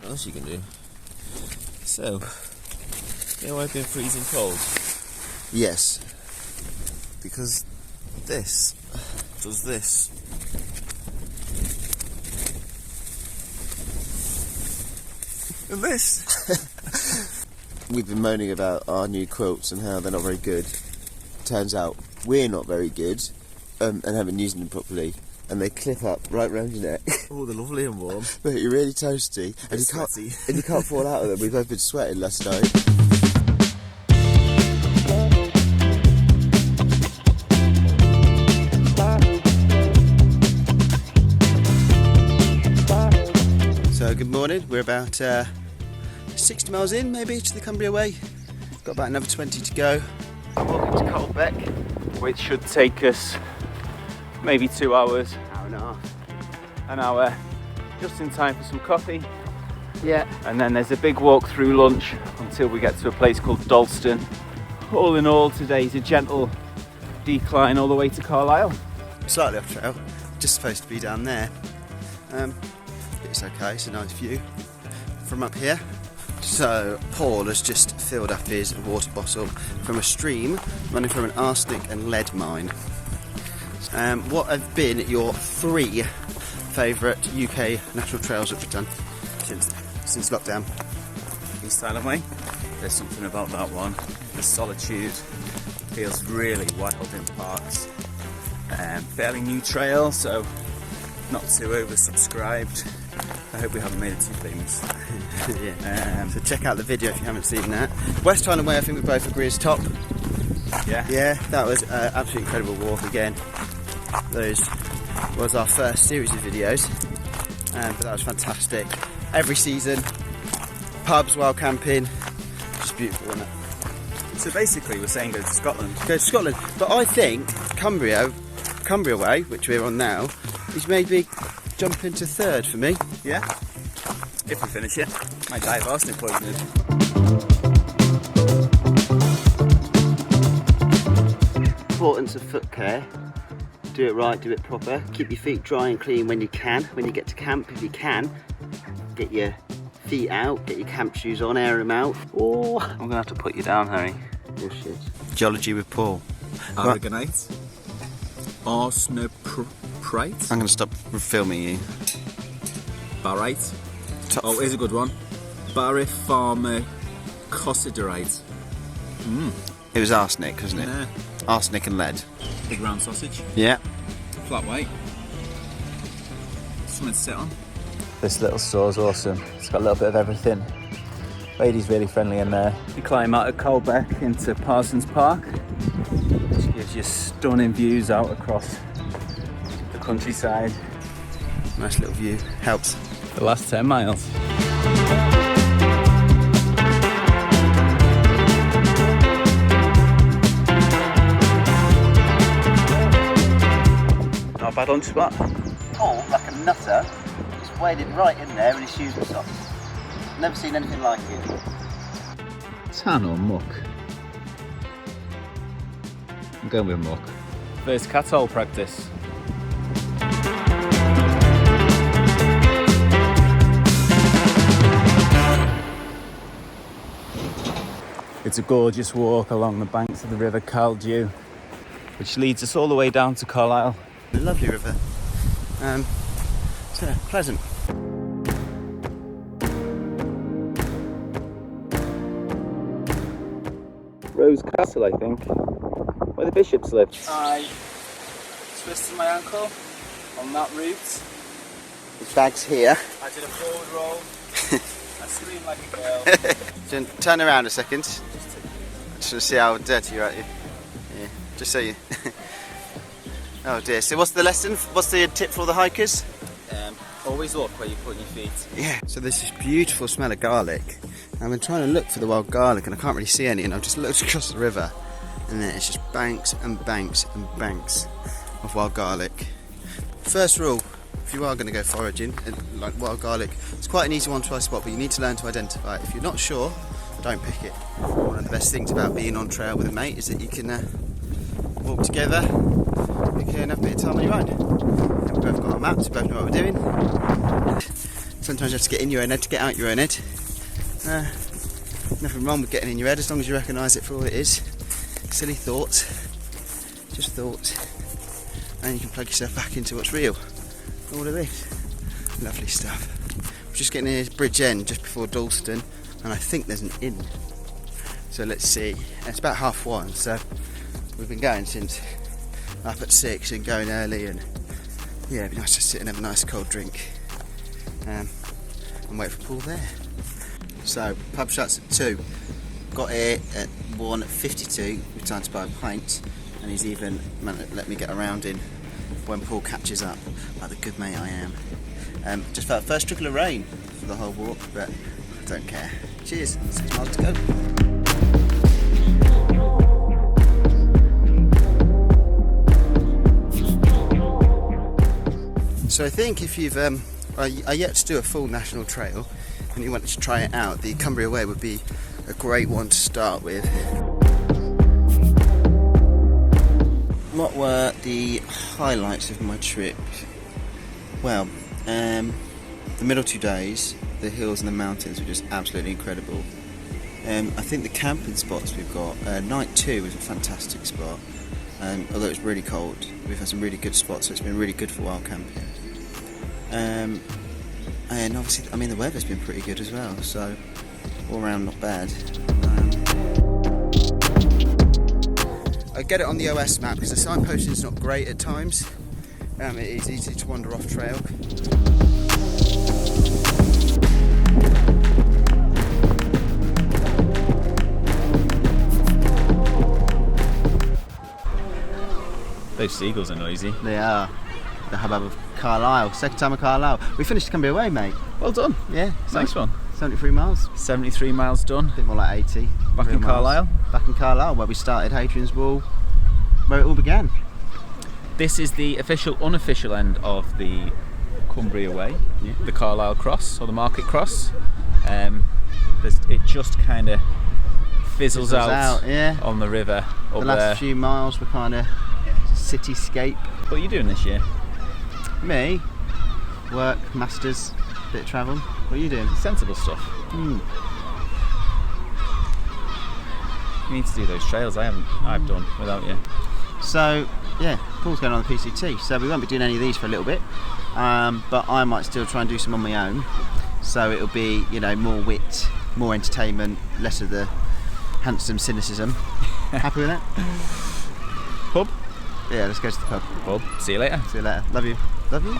What else you can do? So, you know I've been freezing cold? Yes. Because this does this. And this. We've been moaning about our new quilts and how they're not very good. Turns out we're not very good and haven't used them properly. And they clip up right round your neck. Oh, they're lovely and warm. But you're really toasty, and you can't fall out of them. We've both been sweating last night. So good morning. We're about 60 miles in, maybe, to the Cumbria Way. Got about another 20 to go. Welcome to Caldew, which should take us maybe 2 hours. Hour and a half. An hour, just in time for some coffee. Yeah. And then there's a big walk through lunch until we get to a place called Ulverston. All in all, today's a gentle decline all the way to Carlisle. Slightly off trail, just supposed to be down there. It's okay, it's a nice view from up here. So Paul has just filled up his water bottle from a stream running from an arsenic and lead mine. What have been your 3 favourite UK natural trails that we've done since lockdown? East Island Way. There's something about that one. The solitude feels really wild in parts. Fairly new trail, so not too oversubscribed. I hope we haven't made it too famous. Yeah. So check out the video if you haven't seen that. West Island Way, I think we both agree is top. Yeah, that was an absolutely incredible walk again. Those was our first series of videos, but that was fantastic. Every season, pubs, wild camping, just beautiful, isn't it? So basically, we're saying go to Scotland. Go to Scotland, but I think Cumbria Way, which we're on now, is maybe jumping to 3rd for me. Yeah, if we finish it, might die of arsenic poisoning. Importance of foot care. Do it right, do it proper. Keep your feet dry and clean when you can. When you get to camp, if you can, get your feet out, get your camp shoes on, air them out. Oh, I'm gonna have to put you down, Harry. Oh shit. Geology with Paul. Aragonite. Arsenoprite. I'm gonna stop filming you. Barite. Oh, here's a good one. Barifarmacosiderite. It was arsenic, wasn't it? Yeah. Arsenic and lead. Big round sausage. Yeah. Flat white. Something to sit on. This little store's awesome. It's got a little bit of everything. Lady's really friendly in there. You climb out of Caldew into Parsons Park, which gives you stunning views out across the countryside. Nice little view. Helps. The last 10 miles. Not a bad lunch spot. Paul, like a nutter, just waded right in there in his shoes and socks. Never seen anything like it. Tan or muck? I'm going with muck. First cat hole practice. It's a gorgeous walk along the banks of the river Caldew, which leads us all the way down to Carlisle. A lovely river. So pleasant. Rose Castle, I think, where the bishops lived. I twisted my ankle on that route. His bag's here. I did a forward roll. I screamed like a girl. Turn around a second. Just to see how dirty you're at you. Yeah. Just so you. Oh dear. So what's the lesson? What's the tip for all the hikers? Always look where you're putting your feet. Yeah. So there's this beautiful smell of garlic. I've been trying to look for the wild garlic and I can't really see any, and I've just looked across the river and then it's just banks and banks and banks of wild garlic. First rule, if you are going to go foraging, like wild garlic, it's quite an easy one to spot, but you need to learn to identify it. If you're not sure, don't pick it. One of the best things about being on trail with a mate is that you can walk together, you can have a bit of time on your own. And we've both got our maps, we both know what we're doing. Sometimes you have to get in your own head to get out your own head. Nothing wrong with getting in your head as long as you recognise it for all it is. Silly thoughts, just thoughts, and you can plug yourself back into what's real. All of this, lovely stuff. We're just getting near Bridge End just before Ulverston, and I think there's an inn. So let's see. It's about 1:30, so we've been going since up at 6 and going early, and yeah, it'd be nice to sit and have a nice cold drink and wait for Paul there. So pub shuts at 2. Got here at 1:52. We've time to buy a pint, and he's even let me get around in when Paul catches up, like the good mate I am. Just felt first trickle of rain for the whole walk, but I don't care. Cheers. 6 miles to go. So I think if you've are yet to do a full national trail and you wanted to try it out, the Cumbria Way would be a great one to start with. What were the highlights of my trip? Well, the middle 2 days, the hills and the mountains were just absolutely incredible. I think the camping spots we've got, night 2 was a fantastic spot. Although it was really cold, we've had some really good spots, so it's been really good for wild camping. And obviously, I mean, the weather's been pretty good as well, so all around not bad. I get it on the OS map because the signposting is not great at times. It is easy to wander off trail. Those seagulls are noisy. They are. The hubbub of Carlisle. Second time of Carlisle. We finished Cumbria Way, mate. Well done. Yeah. Nice one. 73 miles. 73 miles done. A bit more like 80. Back in miles. Carlisle. Back in Carlisle, where we started Hadrian's Wall, where it all began. This is the official, unofficial end of the Cumbria Way, the Carlisle Cross, or the Market Cross. It just kind of fizzles out on the river up The last there. few miles were kind of cityscape. What are you doing this year? Me, work, masters, bit of travel. What are you doing? Sensible stuff. You need to do those trails I've done without you. So, yeah, Paul's going on the PCT, so we won't be doing any of these for a little bit, but I might still try and do some on my own, so it'll be, you know, more wit, more entertainment, less of the handsome cynicism. Happy with that? Pub? Yeah, let's go to the pub. Pub. See you later. See you later. Love you. Love you.